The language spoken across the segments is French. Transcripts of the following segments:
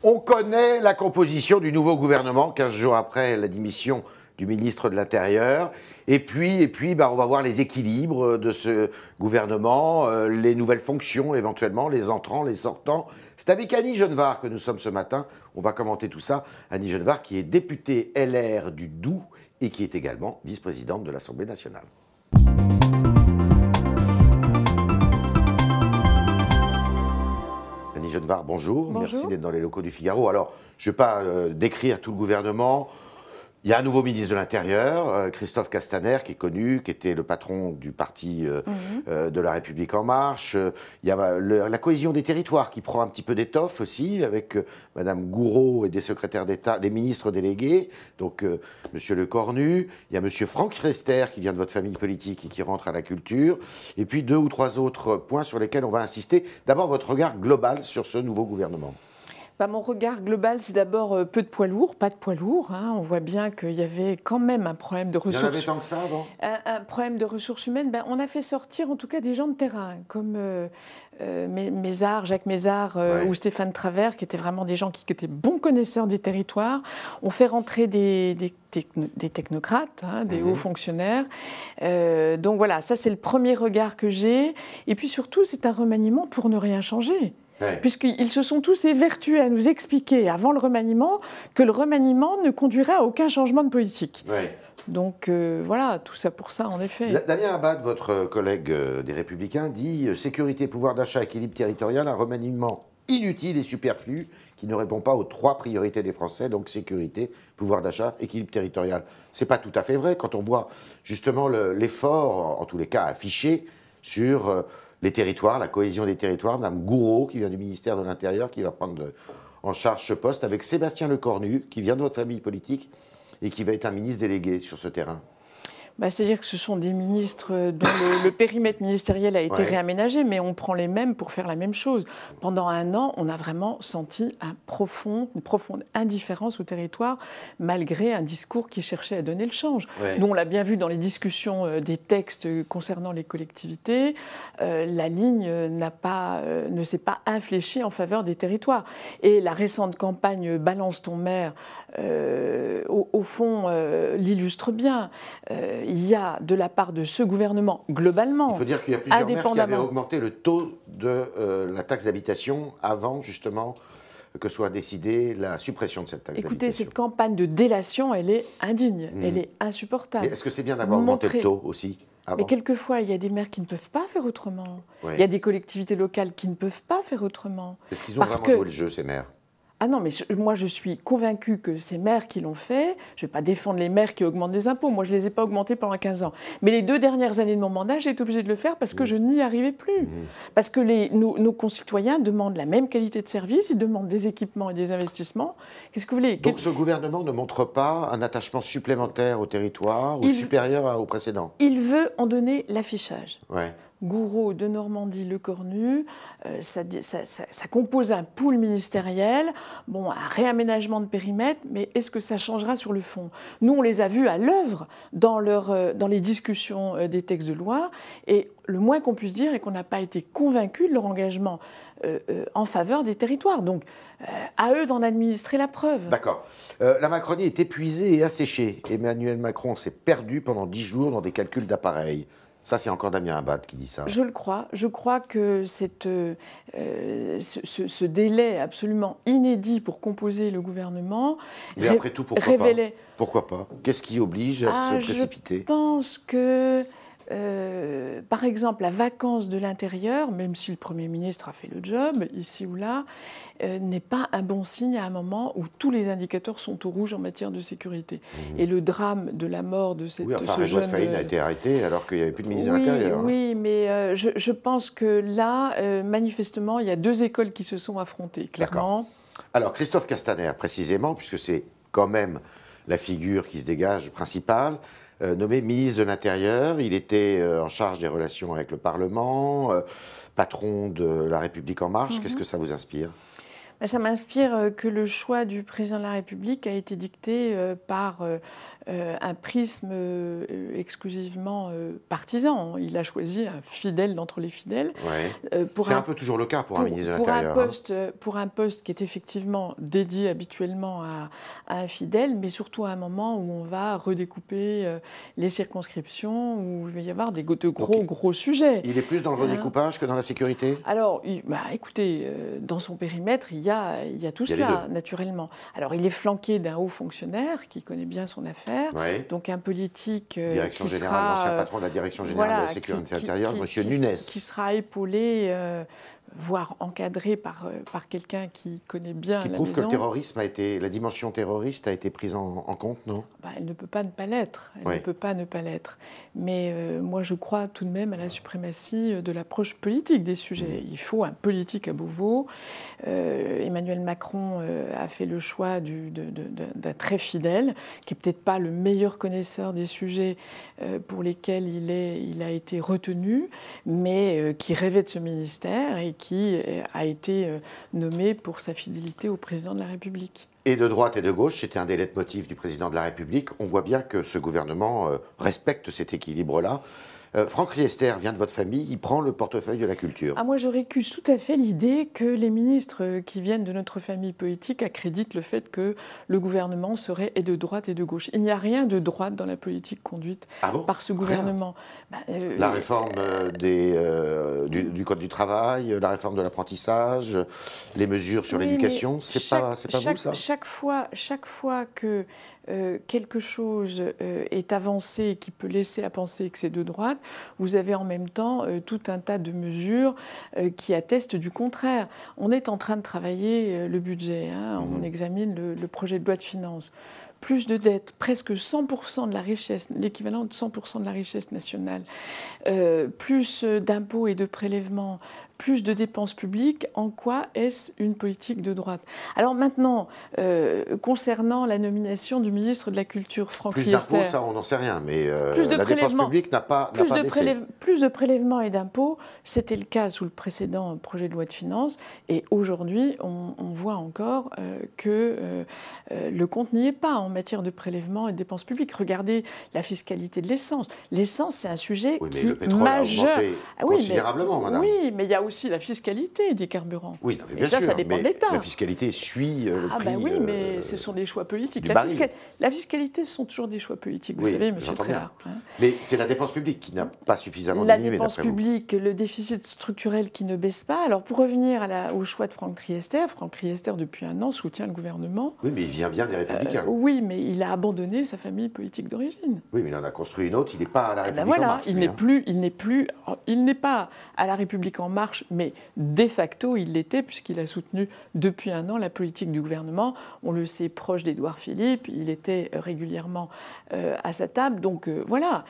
On connaît la composition du nouveau gouvernement, 15 jours après la démission du ministre de l'Intérieur. Et puis on va voir les équilibres de ce gouvernement, les nouvelles fonctions éventuellement, les entrants, les sortants. C'est avec Annie Genevard que nous sommes ce matin. On va commenter tout ça. Annie Genevard qui est députée LR du Doubs et qui est également vice-présidente de l'Assemblée nationale. Annie Genevard, bonjour. Bonjour. Merci d'être dans les locaux du Figaro. Alors, je ne vais pas décrire tout le gouvernement. Il y a un nouveau ministre de l'Intérieur, Christophe Castaner, qui est connu, qui était le patron du parti de La République En Marche. Il y a la cohésion des territoires qui prend un petit peu d'étoffe aussi, avec Madame Gourault et des secrétaires d'État, des ministres délégués, donc Monsieur Lecornu. Il y a Monsieur Franck Riester, qui vient de votre famille politique et qui rentre à la culture. Et puis 2 ou 3 autres points sur lesquels on va insister. D'abord, votre regard global sur ce nouveau gouvernement. Mon regard global, c'est d'abord peu de poids lourds, pas de poids lourds. On voit bien qu'il y avait quand même un problème de ressources. Il y en avait tant que ça avant ? Un problème de ressources humaines. On a fait sortir en tout cas des gens de terrain, comme Jacques Mézard ou Stéphane Travers, qui étaient vraiment des gens qui étaient bons connaisseurs des territoires. On fait rentrer des technocrates, des hauts fonctionnaires. Donc voilà, ça c'est le premier regard que j'ai. Et puis surtout, c'est un remaniement pour ne rien changer. Ouais. Puisqu'ils se sont tous évertués à nous expliquer avant le remaniement que le remaniement ne conduirait à aucun changement de politique. Ouais. Donc voilà, tout ça pour ça en effet. Damien Abad, votre collègue des Républicains, dit sécurité, pouvoir d'achat, équilibre territorial, un remaniement inutile et superflu qui ne répond pas aux 3 priorités des Français, donc sécurité, pouvoir d'achat, équilibre territorial. C'est pas tout à fait vrai quand on voit justement l'effort, en tous les cas affiché, sur les territoires, la cohésion des territoires, Mme Gourault, qui vient du ministère de l'Intérieur, qui va prendre en charge ce poste, avec Sébastien Lecornu, qui vient de votre famille politique et qui va être un ministre délégué sur ce terrain. C'est-à-dire que ce sont des ministres dont le périmètre ministériel a été réaménagé, mais on prend les mêmes pour faire la même chose. Pendant un an, on a vraiment senti une profonde indifférence au territoire, malgré un discours qui cherchait à donner le change. Nous, on l'a bien vu dans les discussions des textes concernant les collectivités, la ligne ne s'est pas infléchie en faveur des territoires. Et la récente campagne « Balance ton maire », au fond, l'illustre bien. Il y a de la part de ce gouvernement, globalement, il faut dire qu'il y a plusieurs maires qui avaient augmenté le taux de la taxe d'habitation avant, justement, que soit décidée la suppression de cette taxe d'habitation. Écoutez, cette campagne de délation, elle est indigne, elle est insupportable. Mais est-ce que c'est bien d'avoir augmenté le taux aussi avant ? Mais quelquefois, il y a des maires qui ne peuvent pas faire autrement. Il y a des collectivités locales qui ne peuvent pas faire autrement. Est-ce qu'ils ont vraiment joué le jeu, ces maires ? Ah non, mais moi je suis convaincue que ces maires qui l'ont fait, je ne vais pas défendre les maires qui augmentent les impôts, moi je ne les ai pas augmentés pendant 15 ans. Mais les 2 dernières années de mon mandat, j'ai été obligée de le faire parce que je n'y arrivais plus. Parce que nos concitoyens demandent la même qualité de service, ils demandent des équipements et des investissements. Qu'est-ce que vous voulez ? Donc ce gouvernement ne montre pas un attachement supplémentaire au territoire ou supérieur au précédent ? Il veut en donner l'affichage. Ouais. Gourault, de Normandie, Lecornu, ça compose un pool ministériel, un réaménagement de périmètre, mais est-ce que ça changera sur le fond ? Nous, on les a vus à l'œuvre dans les discussions des textes de loi, et le moins qu'on puisse dire est qu'on n'a pas été convaincus de leur engagement en faveur des territoires. Donc, à eux d'en administrer la preuve. D'accord. La Macronie est épuisée et asséchée. Emmanuel Macron s'est perdu pendant 10 jours dans des calculs d'appareils. Ça, c'est encore Damien Abad qui dit ça. Je le crois. Je crois que ce délai absolument inédit pour composer le gouvernement Mais après tout, révélait... Pourquoi pas ? Qu'est-ce qui oblige à se précipiter ? Je pense que, par exemple, la vacance de l'intérieur, même si le Premier ministre a fait le job, ici ou là, n'est pas un bon signe à un moment où tous les indicateurs sont au rouge en matière de sécurité. Et le drame de la mort de ce jeune... Faïd a été arrêté alors qu'il n'y avait plus de ministre de l'Intérieur. Oui, mais je pense que là, manifestement, il y a 2 écoles qui se sont affrontées, clairement. Alors, Christophe Castaner, précisément, puisque c'est quand même la figure qui se dégage principale, nommé ministre de l'Intérieur. Il était en charge des relations avec le Parlement, patron de La République En Marche. Qu'est-ce que ça vous inspire ? Ça m'inspire que le choix du président de la République a été dicté par un prisme exclusivement partisan. Il a choisi un fidèle d'entre les fidèles. Ouais. C'est un peu toujours le cas pour un ministre de l'Intérieur. Pour un poste qui est effectivement dédié habituellement à un fidèle, mais surtout à un moment où on va redécouper les circonscriptions, où il va y avoir de gros sujets. Il est plus dans le redécoupage que dans la sécurité? Alors, écoutez, dans son périmètre, il y a tout cela, naturellement. Alors, il est flanqué d'un haut fonctionnaire qui connaît bien son affaire, donc un politique Direction générale, l'ancien patron de la Direction générale de la sécurité intérieure, M. Nunes. Qui sera épaulé, voire encadré par quelqu'un qui connaît bien la maison. Ce qui prouve que le terrorisme la dimension terroriste a été prise en compte, non? Elle ne peut pas ne pas l'être. Elle ne peut pas ne pas l'être. Mais moi, je crois tout de même à la suprématie de l'approche politique des sujets. Il faut un politique à Beauvau. Emmanuel Macron a fait le choix d'un très fidèle, qui n'est peut-être pas le meilleur connaisseur des sujets pour lesquels il a été retenu, mais qui rêvait de ce ministère et qui a été nommé pour sa fidélité au président de la République. Et de droite et de gauche, c'était un des leitmotifs du président de la République. On voit bien que ce gouvernement respecte cet équilibre-là. Franck Riester vient de votre famille, il prend le portefeuille de la culture. Moi, je récuse tout à fait l'idée que les ministres qui viennent de notre famille politique accréditent le fait que le gouvernement serait et de droite et de gauche. Il n'y a rien de droite dans la politique conduite par ce gouvernement. La réforme du Code du travail, la réforme de l'apprentissage, les mesures sur l'éducation, c'est pas vous, ça? Chaque fois que quelque chose est avancé et qui peut laisser à penser que c'est de droite, vous avez en même temps tout un tas de mesures qui attestent du contraire. On est en train de travailler le budget, on examine le projet de loi de finances. Plus de dettes, presque 100% de la richesse, l'équivalent de 100% de la richesse nationale, plus d'impôts et de prélèvements, plus de dépenses publiques, en quoi est-ce une politique de droite? Alors maintenant, concernant la nomination du ministre de la Culture, Franck Riester... Plus d'impôts, ça on n'en sait rien, mais la dépense publique n'a pas baissé. Plus de prélèvements et d'impôts, c'était le cas sous le précédent projet de loi de finances, et aujourd'hui, on voit encore que le compte n'y est pas en matière de prélèvements et de dépenses publiques. Regardez la fiscalité de l'essence. L'essence, c'est un sujet qui est majeur. Considérablement, madame. Oui, mais il y a aussi la fiscalité des carburants. Oui, non, mais bien sûr, ça dépend de l'État. La fiscalité suit le prix. Oui, mais ce sont des choix politiques. La fiscalité, ce sont toujours des choix politiques, vous savez, M. Préard. Mais c'est la dépense publique qui n'a pas suffisamment diminué. La dépense publique, le déficit structurel qui ne baisse pas. Alors, pour revenir au choix de Franck Riester, depuis un an, soutient le gouvernement. Oui, mais il vient bien des Républicains. Oui, mais il a abandonné sa famille politique d'origine. Oui, mais il en a construit une autre, il n'est pas à la République en marche. Il n'est pas à la République en marche, mais de facto, il l'était, puisqu'il a soutenu depuis un an la politique du gouvernement. On le sait, proche d'Édouard Philippe, il était régulièrement à sa table. Donc voilà,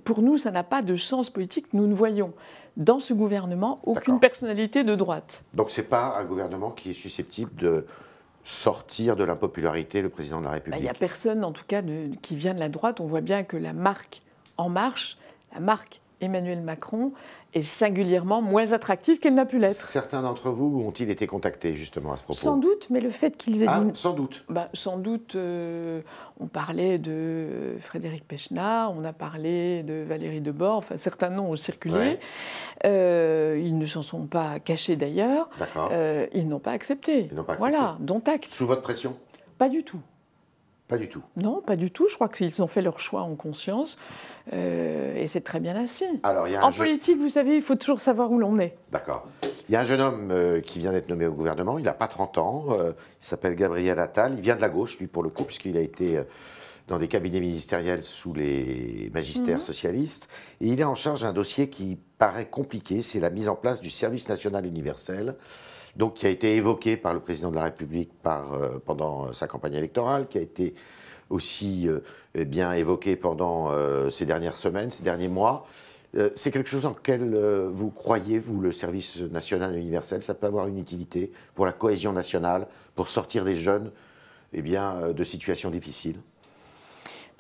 pour nous, ça n'a pas de sens politique. Nous ne voyons dans ce gouvernement aucune personnalité de droite. Donc ce n'est pas un gouvernement qui est susceptible de sortir de l'impopularité le président de la République? Il n'y a personne, en tout cas, qui vient de la droite. On voit bien que la marque En Marche, la marque Emmanuel Macron, est singulièrement moins attractive qu'elle n'a pu l'être. Certains d'entre vous ont-ils été contactés justement à ce propos? Sans doute, mais le fait qu'ils aient dit... Sans doute. Sans doute, on parlait de Frédéric Pechnard, on a parlé de Valérie Debord, enfin certains noms ont circulé. Ils ne s'en sont pas cachés d'ailleurs. Ils n'ont pas accepté. Voilà, dont acte. Sous votre pression? Pas du tout. Pas du tout. Non, pas du tout. Je crois qu'ils ont fait leur choix en conscience et c'est très bien ainsi. Alors, en politique, vous savez, il faut toujours savoir où l'on est. D'accord. Il y a un jeune homme qui vient d'être nommé au gouvernement, il n'a pas 30 ans, il s'appelle Gabriel Attal, il vient de la gauche, lui, pour le coup, puisqu'il a été dans des cabinets ministériels sous les magistères socialistes, et il est en charge d'un dossier qui paraît compliqué, c'est la mise en place du service national universel, donc qui a été évoqué par le président de la République pendant sa campagne électorale, qui a été aussi bien évoqué pendant ces dernières semaines, ces derniers mois. C'est quelque chose en lequel vous croyez, vous, le service national universel? Ça peut avoir une utilité pour la cohésion nationale, pour sortir des jeunes de situations difficiles?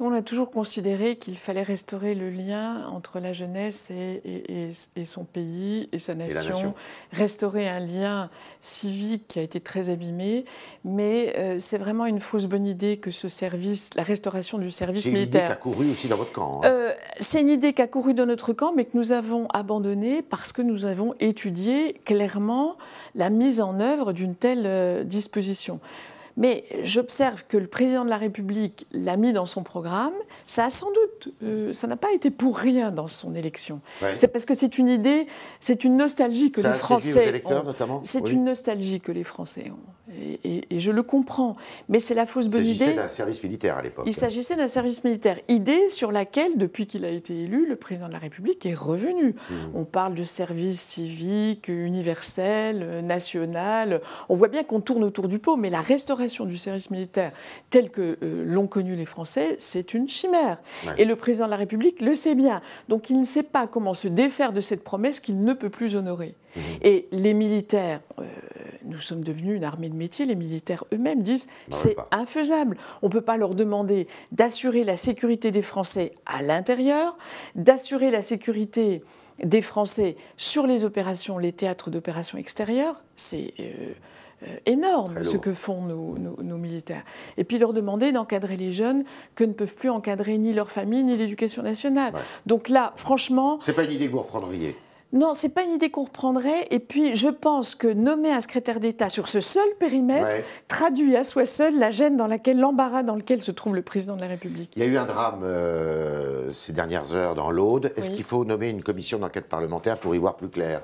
On a toujours considéré qu'il fallait restaurer le lien entre la jeunesse et son pays et sa nation, restaurer un lien civique qui a été très abîmé, mais c'est vraiment une fausse bonne idée que ce service, la restauration du service militaire... C'est une idée qui a couru aussi dans votre camp. Hein. C'est une idée qui a couru dans notre camp, mais que nous avons abandonnée parce que nous avons étudié clairement la mise en œuvre d'une telle disposition. Mais j'observe que le président de la République l'a mis dans son programme. Ça a sans doute, ça n'a pas été pour rien dans son élection. Ouais. C'est parce que c'est une idée, c'est une nostalgie que les Français aux électeurs, notamment. C'est une nostalgie que les Français ont. Et je le comprends. Mais c'est la fausse bonne idée. Il s'agissait d'un service militaire à l'époque. Il s'agissait d'un service militaire. Idée sur laquelle, depuis qu'il a été élu, le président de la République est revenu. On parle de service civique, universel, national. On voit bien qu'on tourne autour du pot, mais la restauration du service militaire tel que l'ont connu les Français, c'est une chimère. Ouais. Et le président de la République le sait bien. Donc il ne sait pas comment se défaire de cette promesse qu'il ne peut plus honorer. Et les militaires, nous sommes devenus une armée de métier, les militaires eux-mêmes disent c'est infaisable. On ne peut pas leur demander d'assurer la sécurité des Français à l'intérieur, d'assurer la sécurité des Français sur les opérations, les théâtres d'opérations extérieures. C'est énorme ce que font nos militaires. Et puis leur demander d'encadrer les jeunes que ne peuvent plus encadrer ni leur famille ni l'éducation nationale. Ouais. Donc là, franchement... C'est pas une idée que vous reprendriez? Non, ce n'est pas une idée qu'on reprendrait. Et puis, je pense que nommer un secrétaire d'État sur ce seul périmètre traduit à soi seul la gêne l'embarras dans lequel se trouve le président de la République. Il y a eu un drame ces dernières heures dans l'Aude. Est-ce qu'il faut nommer une commission d'enquête parlementaire pour y voir plus clair?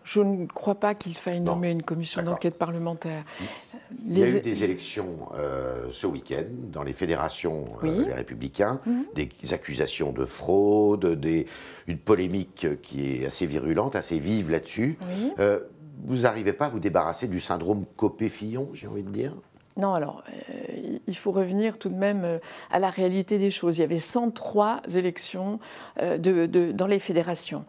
Je ne crois pas qu'il faille nommer une commission d'enquête parlemère. Il y a eu des élections ce week-end dans les fédérations les Républicains, des accusations de fraude, une polémique qui est assez virulente, assez vive là-dessus. Vous n'arrivez pas à vous débarrasser du syndrome Copé-Fillon, j'ai envie de dire? Non, alors, il faut revenir tout de même à la réalité des choses. Il y avait 103 élections dans les fédérations,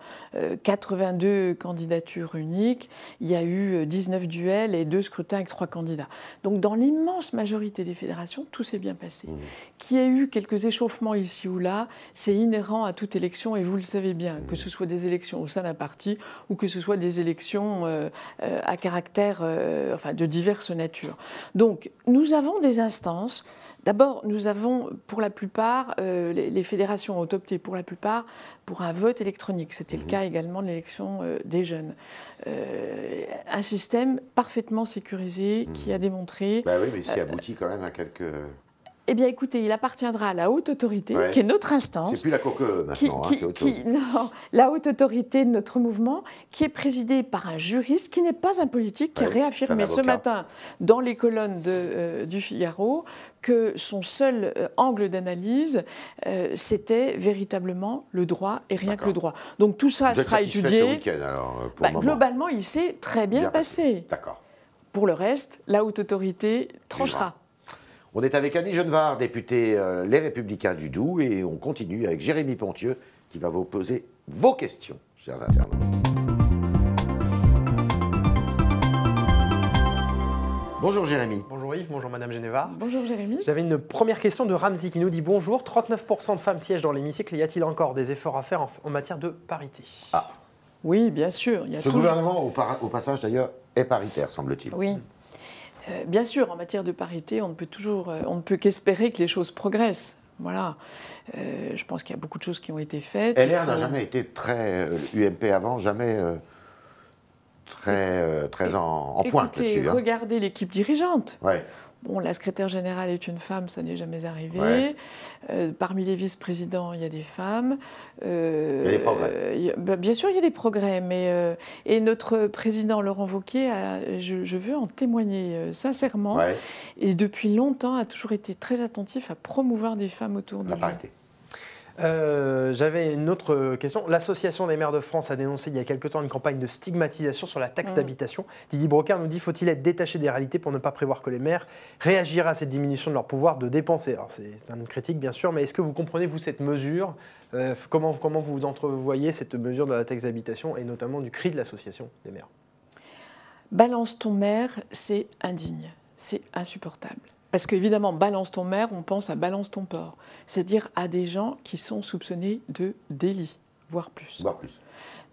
82 candidatures uniques, il y a eu 19 duels et 2 scrutins avec 3 candidats. Donc, dans l'immense majorité des fédérations, tout s'est bien passé. Qu'il y ait eu quelques échauffements ici ou là, c'est inhérent à toute élection, et vous le savez bien, que ce soit des élections au sein d'un parti ou que ce soit des élections à caractère de diverses natures. Donc, nous avons des instances. D'abord, nous avons, pour la plupart, les fédérations ont opté pour la plupart pour un vote électronique. C'était le cas également de l'élection des jeunes. Un système parfaitement sécurisé qui a démontré... oui, mais c'est abouti quand même à quelques... Eh bien, écoutez, il appartiendra à la haute autorité, qui est notre instance. C'est plus la COCE maintenant, c'est autre chose. Non, la haute autorité de notre mouvement, qui est présidée par un juriste qui n'est pas un politique, qui a réaffirmé ce matin dans les colonnes du Figaro que son seul angle d'analyse, c'était véritablement le droit et rien que le droit. Donc tout ça sera étudié. Ce week-end, alors, pour le moment. Globalement, il s'est très bien passé. D'accord. Pour le reste, la haute autorité tranchera. On est avec Annie Genevard, députée Les Républicains du Doubs, et on continue avec Jérémy Pontieux qui va vous poser vos questions, chers internautes. Bonjour Jérémy. Bonjour Yves, bonjour Madame Genevard. Bonjour Jérémy. J'avais une première question de Ramzi qui nous dit bonjour, 39% de femmes siègent dans l'hémicycle, y a-t-il encore des efforts à faire en matière de parité? Oui, bien sûr. Ce gouvernement, au passage d'ailleurs, est paritaire, semble-t-il. Oui. Bien sûr, en matière de parité, on ne peut qu'espérer que les choses progressent. Voilà. Je pense qu'il y a beaucoup de choses qui ont été faites. LR n'a jamais été très... UMP avant, jamais très en pointe là-dessus. Regardez l'équipe dirigeante. Ouais. Bon, la secrétaire générale est une femme, ça n'est jamais arrivé. Parmi les vice-présidents, il y a des femmes. Il y a des progrès. Bien sûr, il y a des progrès. Mais, et notre président Laurent Wauquiez, je veux en témoigner sincèrement, et depuis longtemps a toujours été très attentif à promouvoir des femmes autour de lui. La parité. J'avais une autre question. L'Association des maires de France a dénoncé il y a quelque temps une campagne de stigmatisation sur la taxe d'habitation. Didier Brocard nous dit, faut-il être détaché des réalités pour ne pas prévoir que les maires réagiraient à cette diminution de leur pouvoir de dépenser? Alors c'est une critique bien sûr, mais est-ce que vous comprenez vous cette mesure? Comment vous entrevoyez cette mesure de la taxe d'habitation et notamment du cri de l'Association des maires? Balance ton maire, c'est indigne, c'est insupportable. Parce qu'évidemment, balance ton maire, on pense à balance ton port. C'est-à-dire à des gens qui sont soupçonnés de délit, voire plus. Voire plus.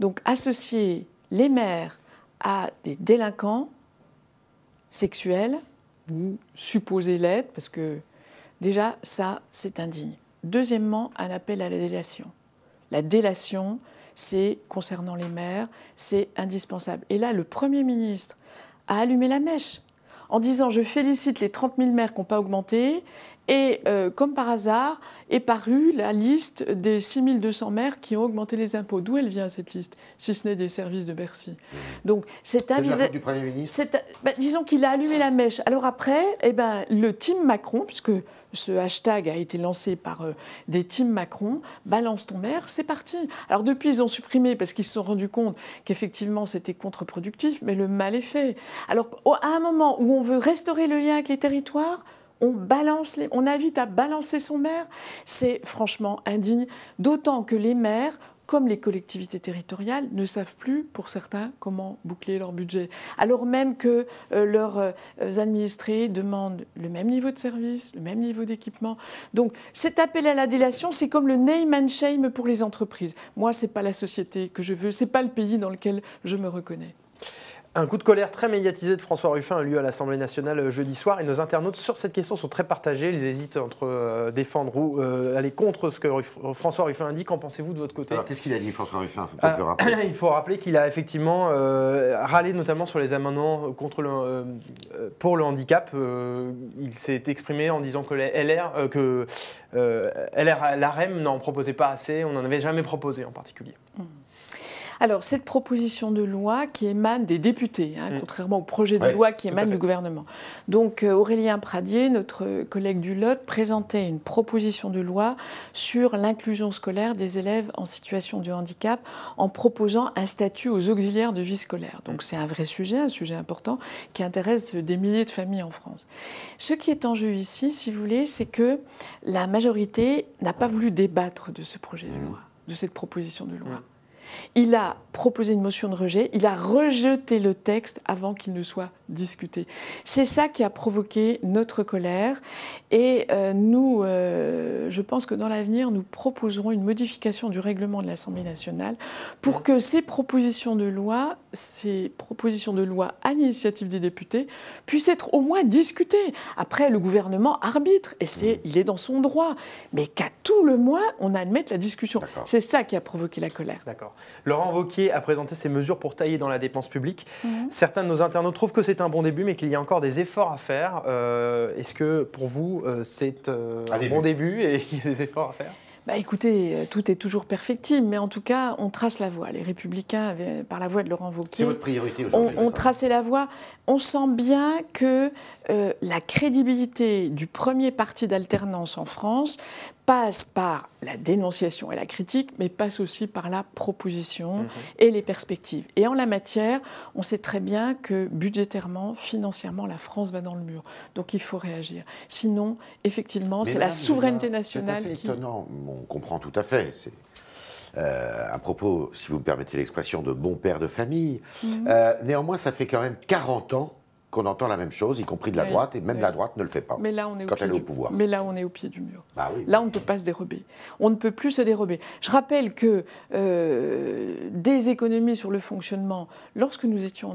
Donc associer les maires à des délinquants sexuels ou supposés l'être, parce que déjà, ça, c'est indigne. Deuxièmement, un appel à la délation. La délation, c'est, concernant les maires, c'est indispensable. Et là, le Premier ministre a allumé la mèche en disant « Je félicite les 30 000 maires qui n'ont pas augmenté ». Et comme par hasard, est parue la liste des 6 200 maires qui ont augmenté les impôts. D'où elle vient, cette liste, si ce n'est des services de Bercy? Donc, c'est de la faute du Premier ministre. Disons qu'il a allumé la mèche. Alors après, le team Macron, puisque ce hashtag a été lancé par des teams Macron, balance ton maire, c'est parti. Alors depuis, ils ont supprimé parce qu'ils se sont rendus compte qu'effectivement, c'était contre-productif, mais le mal est fait. Alors, à un moment où on veut restaurer le lien avec les territoires, on invite à balancer son maire, c'est franchement indigne, d'autant que les maires, comme les collectivités territoriales, ne savent plus, pour certains, comment boucler leur budget. Alors même que leurs administrés demandent le même niveau de service, le même niveau d'équipement. Donc cet appel à la délation, c'est comme le name and shame pour les entreprises. Moi, ce n'est pas la société que je veux, ce n'est pas le pays dans lequel je me reconnais. Un coup de colère très médiatisé de François Ruffin a lieu à l'Assemblée nationale jeudi soir et nos internautes sur cette question sont très partagés. Ils hésitent entre défendre ou aller contre ce que François Ruffin a dit. Qu'en pensez-vous de votre côté? Alors qu'est-ce qu'il a dit, François Ruffin? Faut le rappeler. Il faut rappeler qu'il a effectivement râlé notamment sur les amendements pour le handicap. Il s'est exprimé en disant que l'AREM n'en proposait pas assez. On n'en avait jamais proposé en particulier. Alors, cette proposition de loi qui émane des députés, contrairement au projet de loi qui émane du gouvernement. Donc, Aurélien Pradier, notre collègue du Lot, présentait une proposition de loi sur l'inclusion scolaire des élèves en situation de handicap en proposant un statut aux auxiliaires de vie scolaire. Donc, c'est un vrai sujet, un sujet important qui intéresse des milliers de familles en France. Ce qui est en jeu ici, si vous voulez, c'est que la majorité n'a pas voulu débattre de ce projet de loi, de cette proposition de loi. Il a proposé une motion de rejet, il a rejeté le texte avant qu'il ne soit discuté. C'est ça qui a provoqué notre colère et nous, je pense que dans l'avenir, nous proposerons une modification du règlement de l'Assemblée nationale pour que ces propositions de loi à l'initiative des députés puissent être au moins discutées. Après, le gouvernement arbitre et il est dans son droit, mais qu'à tout le moins, on admette la discussion. C'est ça qui a provoqué la colère. D'accord. Laurent Wauquiez a présenté ses mesures pour tailler dans la dépense publique. Certains de nos internautes trouvent que c'est un bon début, mais qu'il y a encore des efforts à faire. Est-ce que pour vous, c'est un bon début et qu'il y a des efforts à faire? Écoutez, tout est toujours perfectible, mais en tout cas, on trace la voie. Les Républicains, par la voix de Laurent Wauquiez, c'est votre priorité aujourd'hui, ont tracé la voie. On sent bien que la crédibilité du premier parti d'alternance en France passe par la dénonciation et la critique, mais passe aussi par la proposition et les perspectives. Et en la matière, on sait très bien que budgétairement, financièrement, la France va dans le mur. Donc il faut réagir. Sinon, effectivement, c'est la souveraineté nationale qui... C'est assez étonnant. On comprend tout à fait. C'est un propos, si vous me permettez l'expression, de bon père de famille. Néanmoins, ça fait quand même 40 ans qu'on entend la même chose, y compris de la droite, et même la droite ne le fait pas, mais là, on est quand elle est au pouvoir. Mais là, on est au pied du mur. Oui. Là, on ne peut pas se dérober. On ne peut plus se dérober. Je rappelle que des économies sur le fonctionnement, lorsque nous étions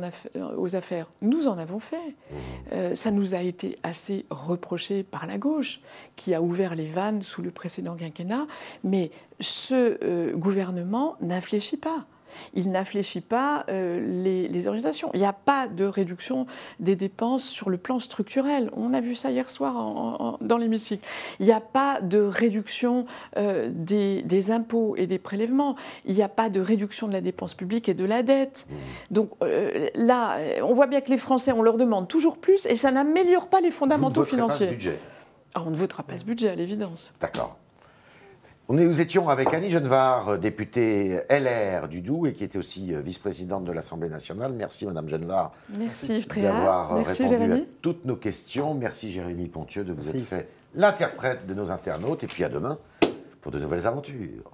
aux affaires, nous en avons fait. Ça nous a été assez reproché par la gauche, qui a ouvert les vannes sous le précédent quinquennat, mais ce gouvernement n'infléchit pas. Il n'infléchit pas les orientations. Il n'y a pas de réduction des dépenses sur le plan structurel. On a vu ça hier soir dans l'hémicycle. Il n'y a pas de réduction des impôts et des prélèvements. Il n'y a pas de réduction de la dépense publique et de la dette. Donc là, on voit bien que les Français, on leur demande toujours plus et ça n'améliore pas les fondamentaux financiers. Pas ce budget. On ne votera pas ce budget, à l'évidence. D'accord. Nous étions avec Annie Genevard, députée LR du Doubs et qui était aussi vice-présidente de l'Assemblée nationale. Merci Madame Genevard d'avoir répondu à toutes nos questions. Merci Jérémy Pontieux de vous être fait l'interprète de nos internautes. Et puis à demain pour de nouvelles aventures.